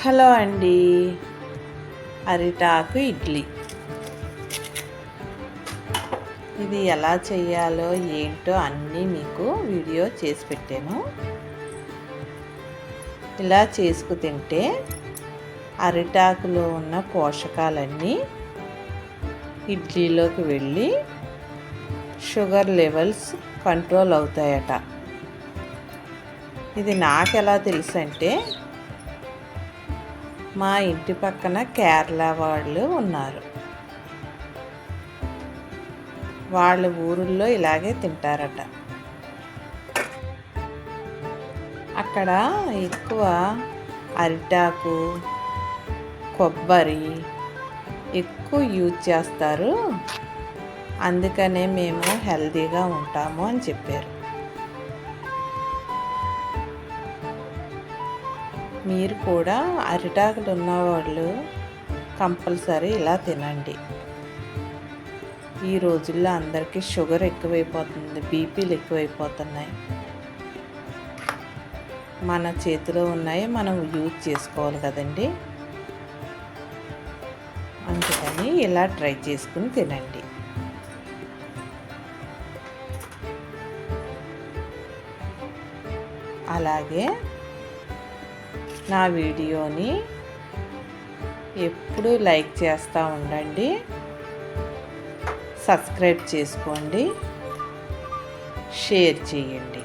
Hello అండి. అరిటాకు ఇడ్లీ ఇది ఎలా చేయాలో ఏంటో అన్నీ మీకు వీడియో చేసి పెట్టాను. ఇలా చేసుకు తింటే అరిటాకులో ఉన్న పోషకాలన్నీ ఇడ్లీలోకి వెళ్ళి షుగర్ లెవెల్స్ కంట్రోల్ అవుతాయట. ఇది నాకు ఎలా తెలుసు అంటే, మా ఇంటి పక్కన కేరళ వాళ్ళు ఉన్నారు. వాళ్ళ ఊరుల్లో ఇలాగే తింటారట. అక్కడ ఎక్కువ అరిటాకు, కొబ్బరి ఎక్కువ యూజ్ చేస్తారు. అందుకనే మేము హెల్తీగా ఉంటాము అని చెప్పారు. మీరు కూడా అరిటాకులు ఉన్నవాళ్ళు కంపల్సరీ ఇలా తినండి. ఈ రోజుల్లో అందరికీ షుగర్ ఎక్కువైపోతుంది, బీపీలు ఎక్కువైపోతున్నాయి. మన చేతిలో ఉన్నాయి, మనం యూజ్ చేసుకోవాలి కదండి. అందుకని ఇలా ట్రై చేసుకుని తినండి. అలాగే నా వీడియోని ఎప్పుడూ లైక్ చేస్తూ ఉండండి, సబ్స్క్రైబ్ చేసుకోండి, షేర్ చేయండి.